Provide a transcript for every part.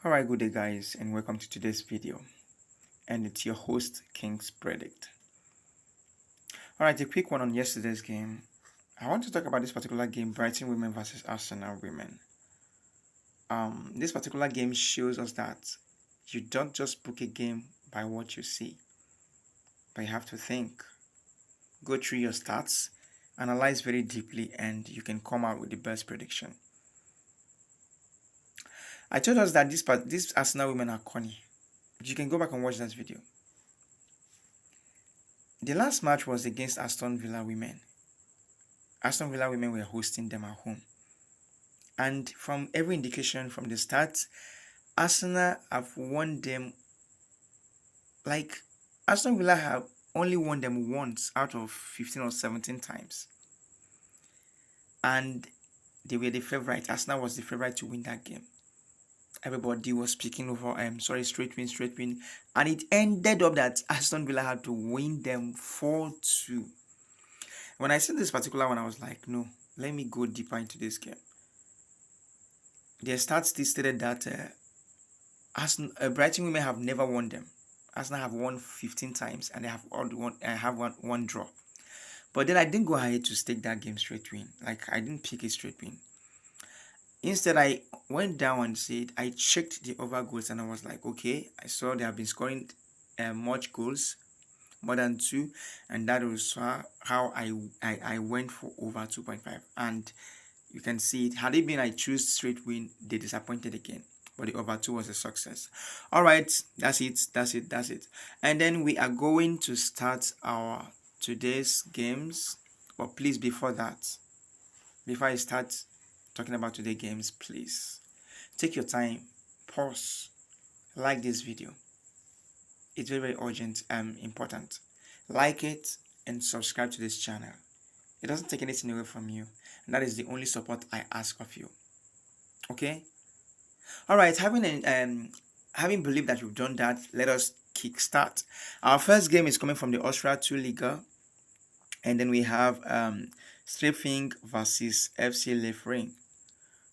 Alright, good day guys, and welcome to today's video. And it's your host, Kingz Predict. Alright, a quick one on yesterday's game. I want to talk about this particular game, Brighton Women versus Arsenal Women. This particular game shows us that you don't just book a game by what you see, but you have to think, go through your stats, analyze very deeply, and you can come out with the best prediction. I told us that these Arsenal women are corny. You can go back and watch that video. The last match was against Aston Villa women. Aston Villa women were hosting them at home. And from every indication from the start, Arsenal have won them. Like, Aston Villa have only won them once out of 15 or 17 times. And they were the favorite. Arsenal was the favorite to win that game. Everybody was speaking over straight win, and it ended up that Aston Villa had to win them 4-2. When I said this particular one, I was like, no, let me go deeper into this game. Their stats stated that Brighton women have never won them. Arsenal have won 15 times, and they have one draw. But then I didn't go ahead to stake that game straight win. Like, I didn't pick a straight win. Instead, I went down and said, I checked the over goals, and I was like, okay, I saw they have been scoring much goals, more than 2, and that was how I went for over 2.5. And you can see it. Had it been I choose straight win, they disappointed again. But the over 2 was a success. All right, that's it. And then we are going to start our today's games. But please, before I start talking about today's games, please take your time, pause, like this video. It's very urgent and important. Like it and subscribe to this channel. It doesn't take anything away from you, and that is the only support I ask of you. Okay? All right, having believed that you've done that, let us kickstart. Our first game is coming from the Austria 2 Liga, and then we have Strafing versus FC Lefring.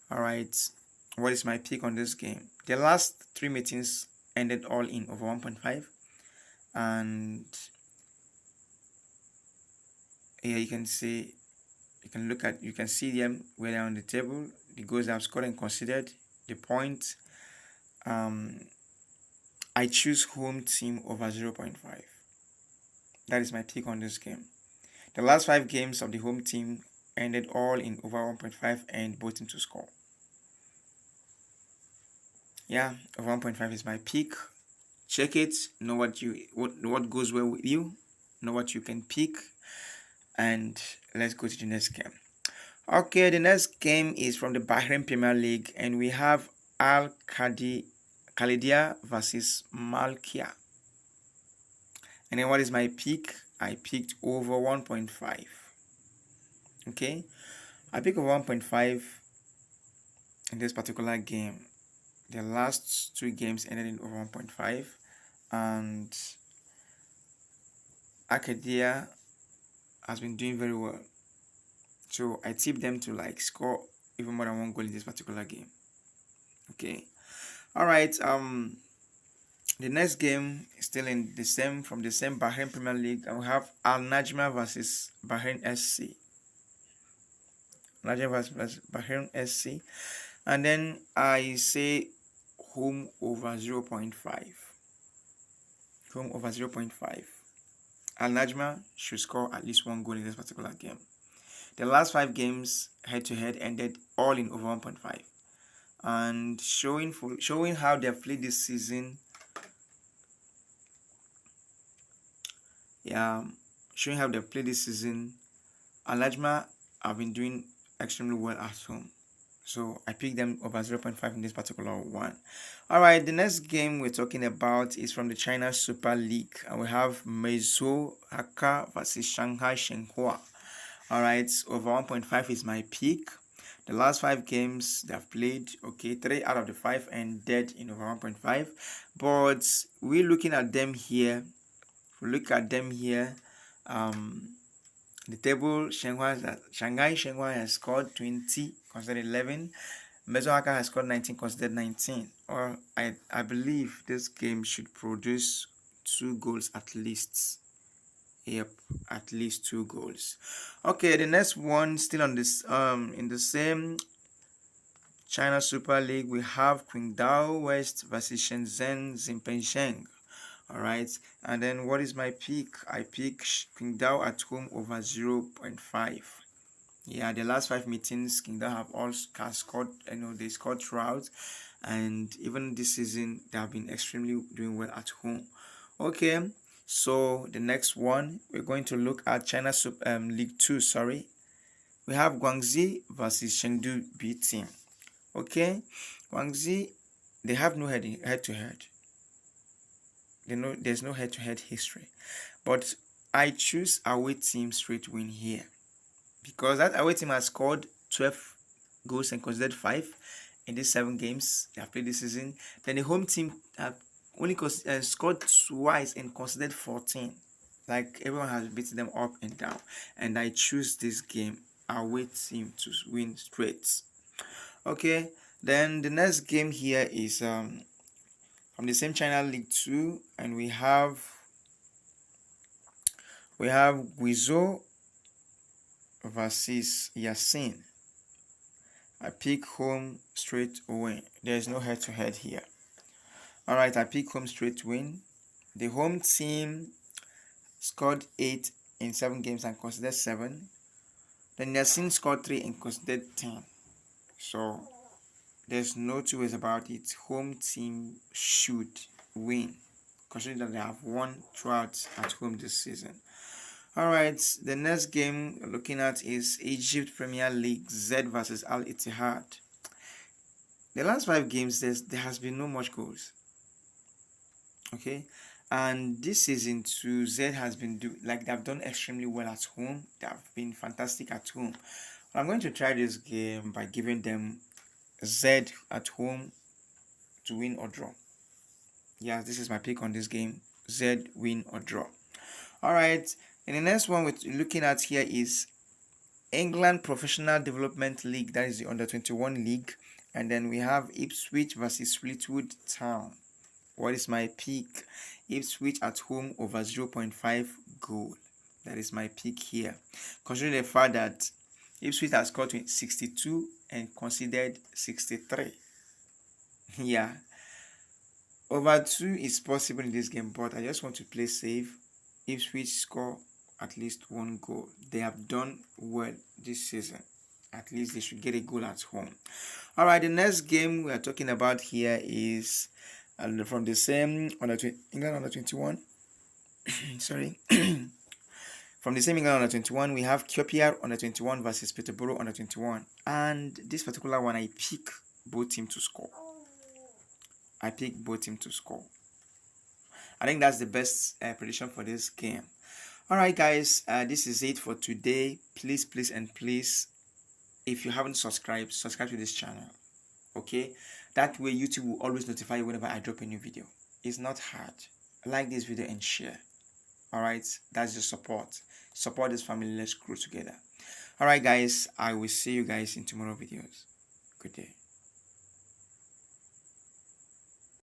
All right, what is my pick on this game? The last 3 meetings ended all in over 1.5, and here you can see, you can see them where they're on the table, the goals I've scored and considered, the points. I choose home team over 0.5. That is my pick on this game. The last 5 games of the home team ended all in over 1.5 and both into score. Yeah, over 1.5 is my pick. Check it, know what goes well with you, know what you can pick, and let's go to the next game. Okay, the next game is from the Bahrain Premier League, and we have Al Khalidia versus Malkia. And then what is my pick? I picked over 1.5. Okay, I picked over 1.5 in this particular game. The last 2 games ended in over 1.5, and Arcadia has been doing very well. So I tipped them to like score even more than 1 goal in this particular game. Okay. Alright, the next game is still from the same Bahrain Premier League, and we have Al Najma versus Bahrain SC. Najma versus Bahrain SC. And then I say home over 0.5. Home over 0.5. Al Najma should score at least 1 goal in this particular game. The last 5 games head-to-head ended all in over 1.5. And showing how they've played this season. Yeah, showing how they've played this season. Al Najma have been doing extremely well at home. So I picked them over 0.5 in this particular one. Alright, the next game we're talking about is from the China Super League. And we have Meizu Haka versus Shanghai Shenhua. Alright, over 1.5 is my pick. The last 5 games they've played, okay, 3 out of the 5 ended in over 1.5. But we're looking at them here. The table, Shanghai Shenhua has scored 20, considered 11. Mesohaka has scored 19, considered 19. Or I believe this game should produce 2 goals at least. Yep, at least 2 goals. Okay, the next one still on this in the same China Super League, we have Qingdao West versus Shenzhen Jinpeng. All right, and then what is my pick? I pick Qingdao at home over 0.5. Yeah, the last 5 meetings, Kingdom have all scored. They scored throughout, and even this season they have been extremely doing well at home. Okay, so the next one we're going to look at China League 2. Sorry, we have Guangxi versus Chengdu B team. Okay, Guangxi, they have no head-to-head. There's no head-to-head history, but I choose away team straight win here, because that away team has scored 12 goals and considered 5 in these 7 games they have played this season. Then the home team have only scored twice and considered 14. Like, everyone has beaten them up and down, and I choose this game away team to win straight. Okay, then the next game here is from the same China League 2, and we have Guizhou versus Yasin. I pick home straight win. There is no head-to-head here. Alright, I pick home straight win. The home team scored 8 in 7 games and considered 7. Then Yasin scored 3 and considered 10. So there's no two ways about it. Home team should win, considering that they have won throughout at home this season. Alright, the next game we're looking at is Egypt Premier League, Z versus Al Ittihad. The last 5 games, there has been no much goals. Okay, and this season too, Z has been they have done extremely well at home. They have been fantastic at home. I'm going to try this game by giving them Z at home to win or draw. Yeah, this is my pick on this game. Z win or draw. Alright, and the next one we're looking at here is England Professional Development League. That is the under-21 league. And then we have Ipswich versus Fleetwood Town. What is my pick? Ipswich at home over 0.5 goal. That is my pick here, considering the fact that Ipswich has scored 62 and conceded 63. Yeah, over 2 is possible in this game, but I just want to play safe. Ipswich score at least 1 goal. They have done well this season. At least they should get a goal at home. Alright, the next game we are talking about here is from the same England under-21. Sorry. From the same England under-21, we have QPR under-21 versus Peterborough under-21. And this particular one, I pick both teams to score. I think that's the best prediction for this game. Alright guys, this is it for today. Please, if you haven't subscribed, subscribe to this channel. Okay, that way YouTube will always notify you whenever I drop a new video. It's not hard. Like this video and share. Alright, that's your support this family. Let's grow together. Alright guys, I will see you guys in tomorrow videos. Good day.